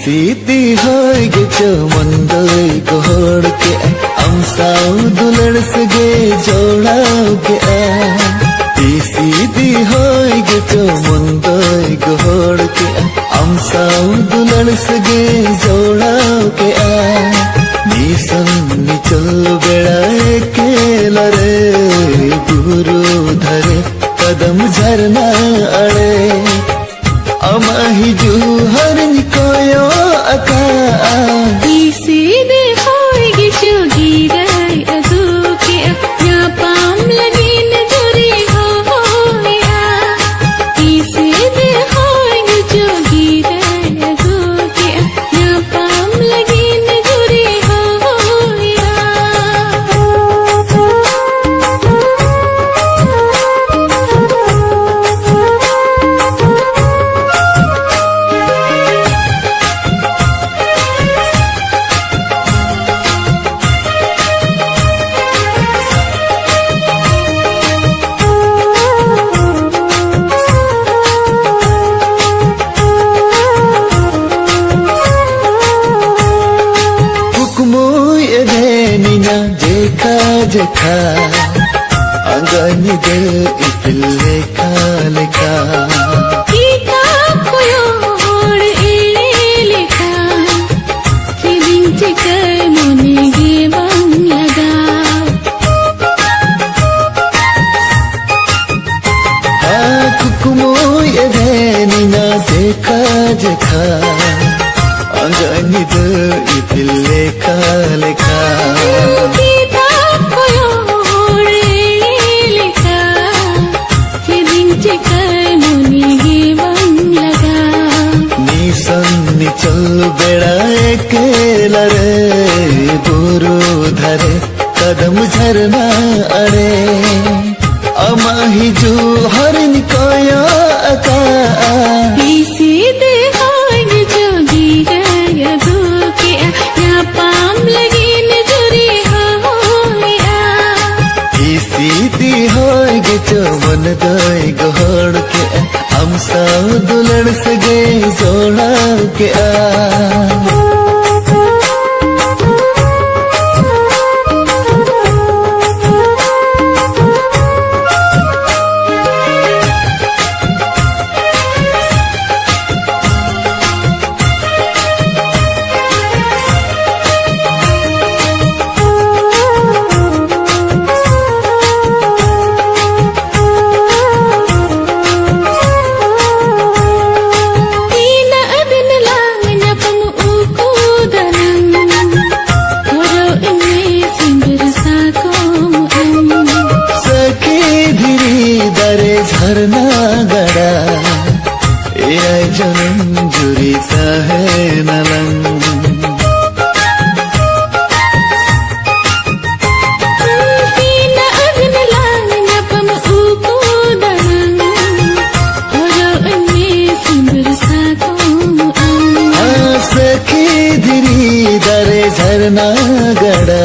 सीधी होय गे मंदोय गोड़ के अमसाऊ दुलड़ सगे जोड़ाओ के सीधी होय गे मंदोय गोड़ के अमसाऊ दुलड़ सगे जोड़ाओ के निसन निचल बेड़ाए के लरे गुरु धरे कदम झरना अड़े अमाही जुहरन कोयो अका सीधे होएगी जोगीराय अगो के या पाम लगी न जुरी होया सीधे होएगी जोगीराय अगो के या पाम लगी न जुरी होया जेखा जेखा अंगनी दे इपिल्ले लेखा कीता कोयोड़ एले लेखा किलिंग चिकर मोने गे बंग लगा कुकुमो ये धेनिना जेखा जेखा अंगनी दे इपिल्ले लेखा चल बेड़ा के लरे गुरु धरे कदम झरना अड़े अमाही जू हरन कोया अका सीधे होएगी जोगीराय अगो के या पाम लगी न जुरी होया सीधी होएगी मन दोय गोड़ के हमसा दुलड़ सगे जोड़ा के झरना गड़ा ये जन्म जुरीता है नलंग सखी धीरी दरे झरना गड़ा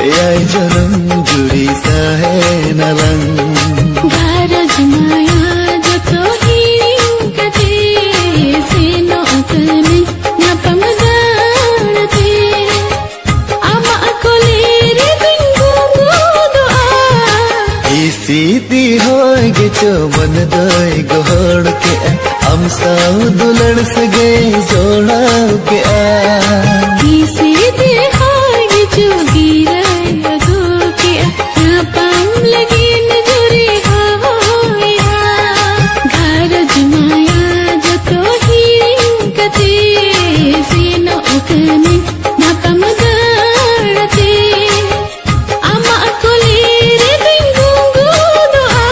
ये जन्म जुरीता है नलंग माया जो तो ही कते से नो कने न पमदारते आमा कोलेरे बिंगु दुआ सीधी होएगी मन दोय गोड़ के हमसा दुलड़ सगे जोड़ा के सीधे होएगी जोगीराय अगो के या पाम लगी न जुरी माया जो तो ही कते से नो कने न पमदारते आमा कोलेरे बिंगु दुआ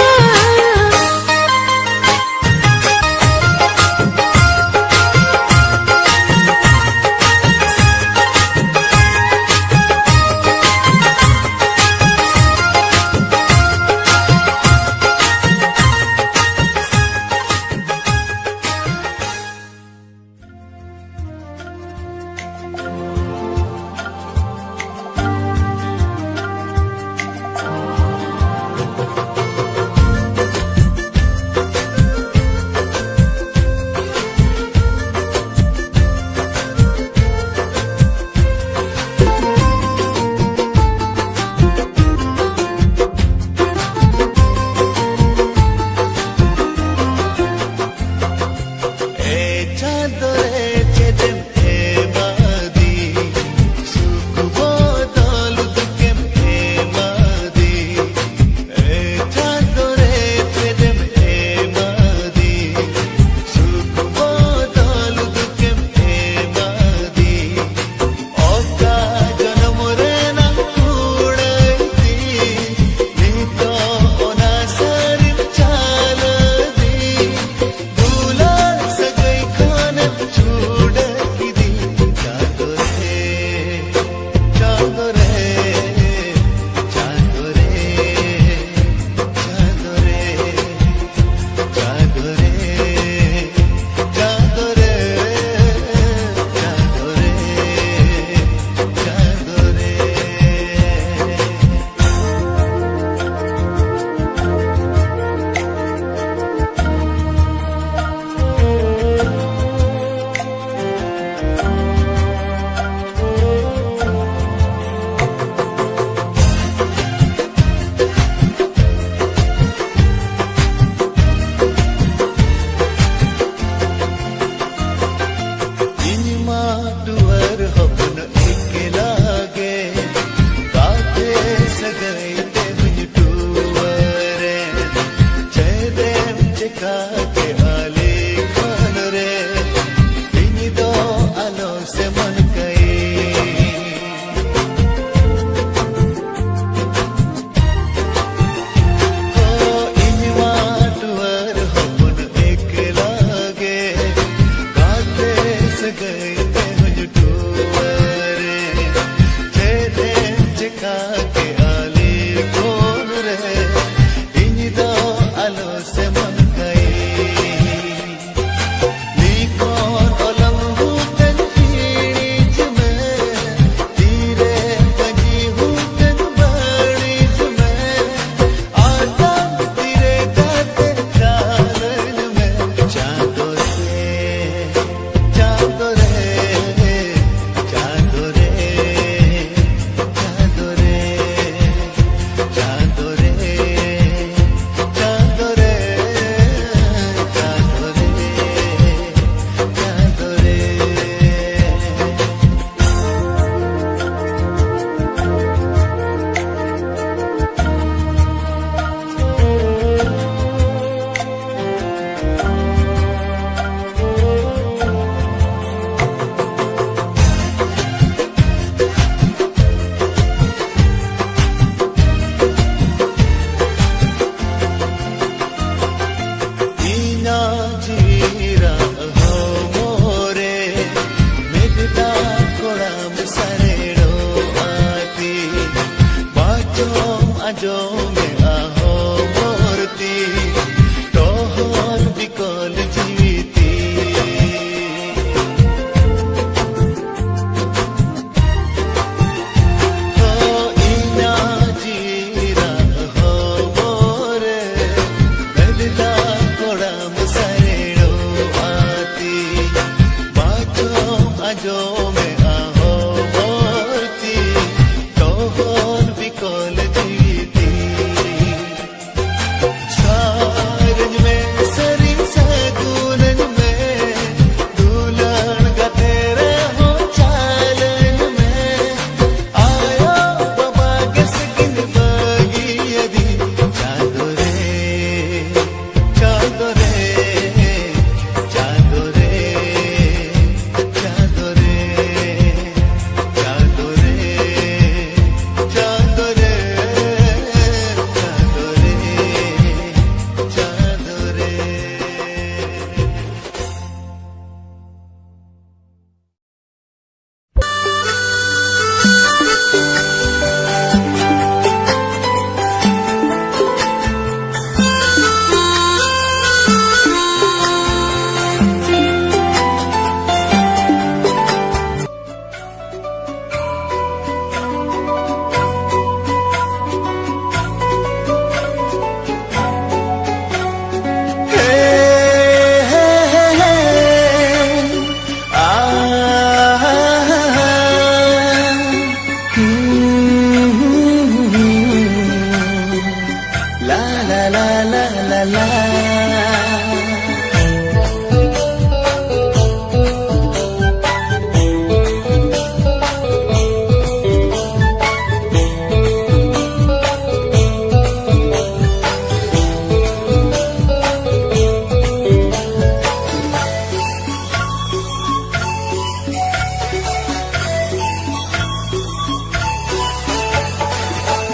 la la la la.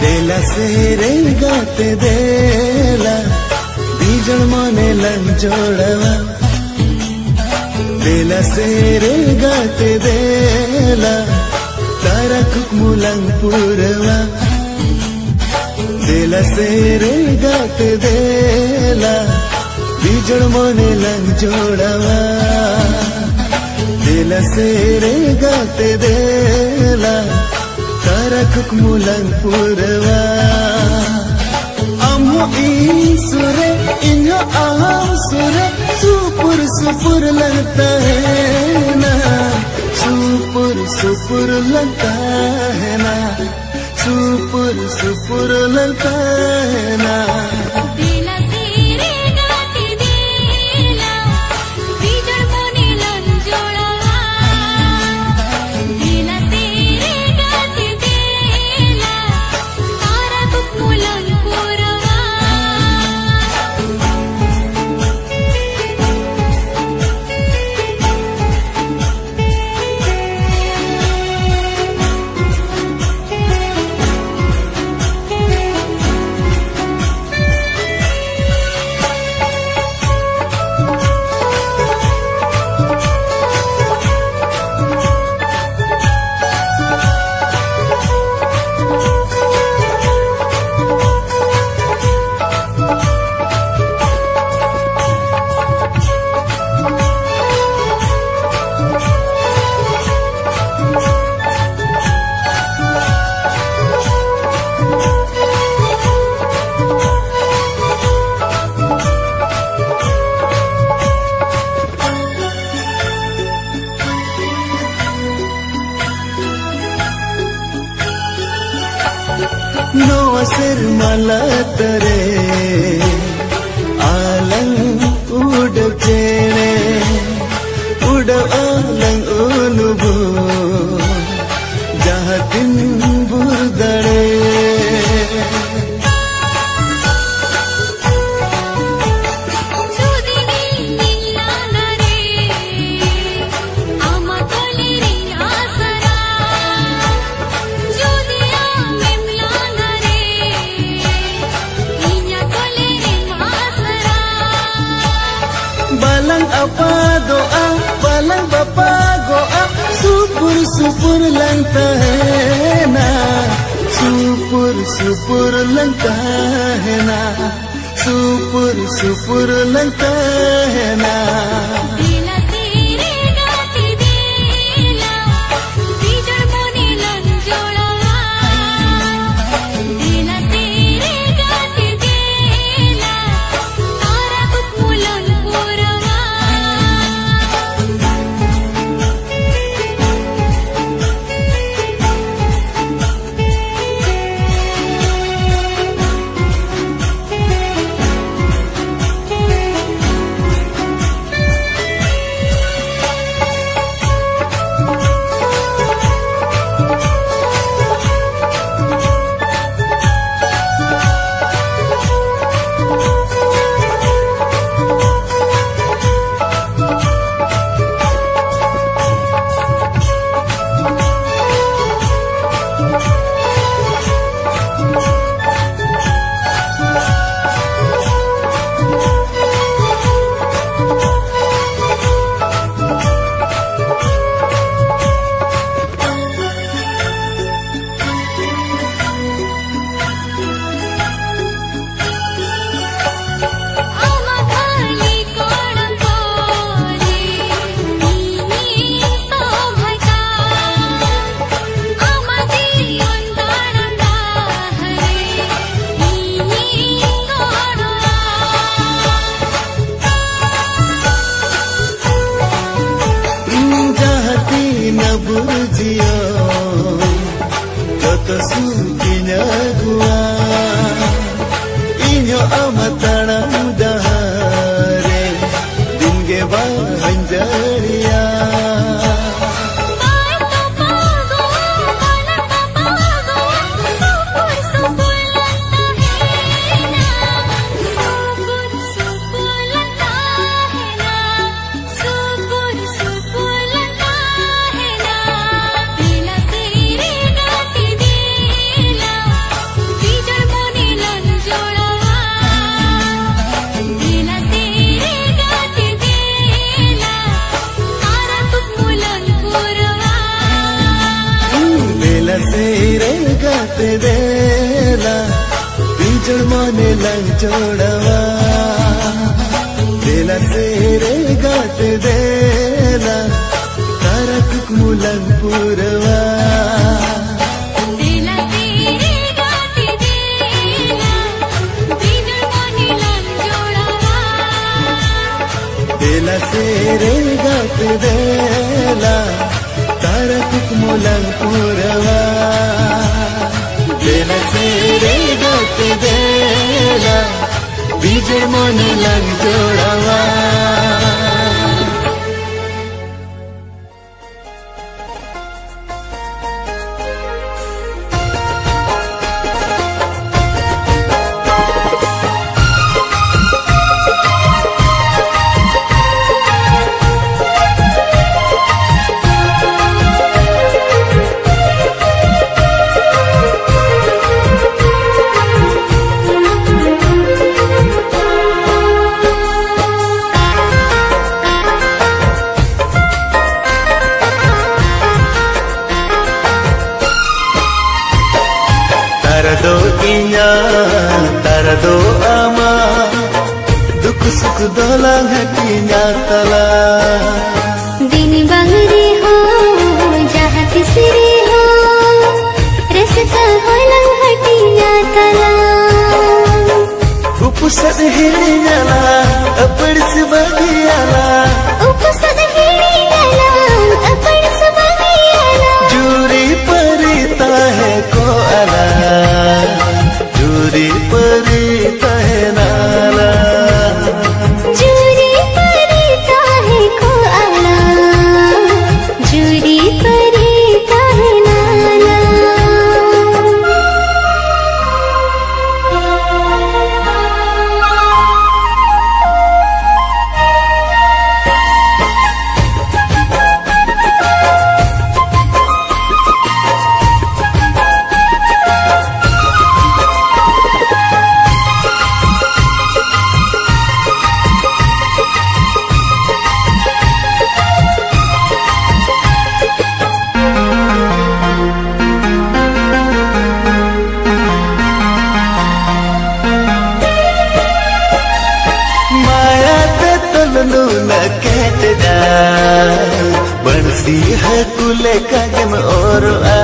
देला से रेंगाते देला बीजन मने लंग जोड़वा देला से रेंगाते देला तारा कुकमुलंग पूरवा देला से रेंगाते देला बीजन मने लंग जोड़वा देला से रेंगाते देला tarakuk mulang purwa amho isure inho aham sure supur supur लगता है ना supur supur लगता है ना supur supur लगता है ना देला तेरे गाते देला बीजड़ मोने लन जोड़वा देला तेरे गाते देला तारा कुकमुलन पुरवा no hacer malatare alang udacene uda alang unubu jahatin burdare balang apa doa balang bapa goa supur supur langta hai na supur supur langta hai na supur supur langta hai na देला तेरे गाते देला बीजड़ मोने लन जोड़वा देला तेरे गाते देला तारा कुकमुलन पुरवा amatana dahare dinge ba hanjariya गाते देला बीजड़ मोने लंग जोड़वा देला सेरे गाते देला तारा कुकमुलंग पुरवा देला तेरे गाते देला बीजड़ मोने लंग जोड़वा देला सेरे गाते देला तारा कुकमुलंग पुरवा देला सेरे गाते देला बीजड़ मोने लंग जोड़वा Tarado inya, tarado ama, duk sukh dolang hatinya tala. दिन बंगरी हो जहाँ तिसरी हो रसता हो लंग हटिया तला Upusad hirinya la, apad sebagian la. उपसद हिड़ी गला अपन सबगियाला Juri parita hai ko ala, juri parita hai nala. जूरी परीता है को आला जूरी परीता है नाला माया ते तलनु न कहत जा बंसी है कुले कागम और आ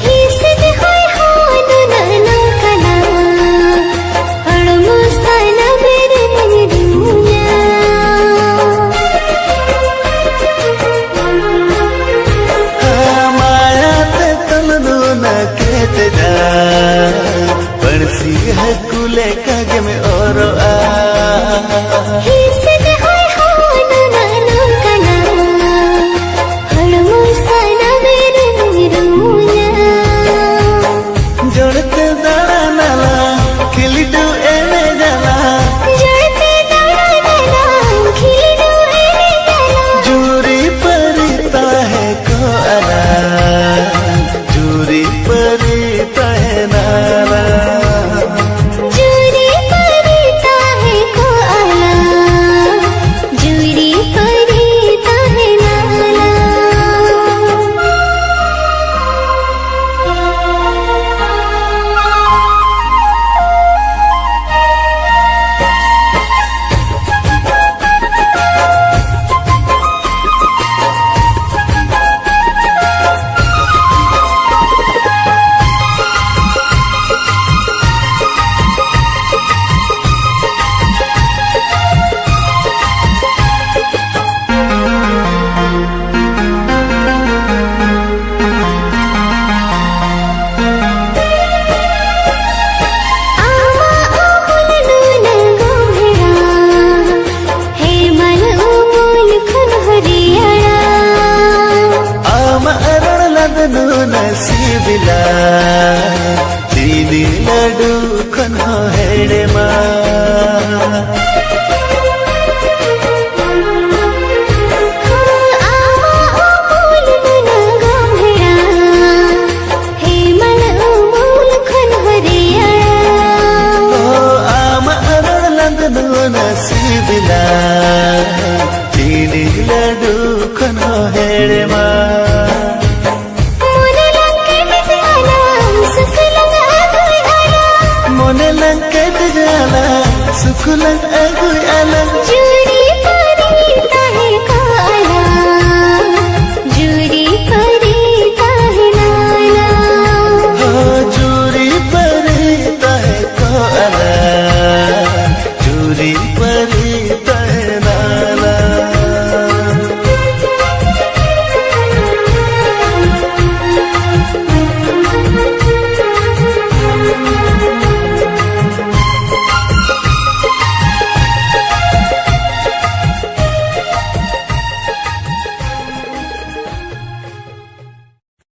ही सिद होय होन ननो कला अड़ मुस्ताना मेरे दुनिया माया ते तलनु न कहत जा बंसी है कुले कागम और आ ही सिद होय होन ननो कला अड़ मुस्ताना मेरे दुनिया जोड़ते दाड़ा नाला खिलिटू एने जाला जड़ते दाड़ा नला खिलू एने गला जूरी परिता है को अला जूरी परिता है नाला जूरी परीता है को आला हेड़े मा Nasibila Tini ladu kono heɗe ma Mone lankete jala sukulang agui alam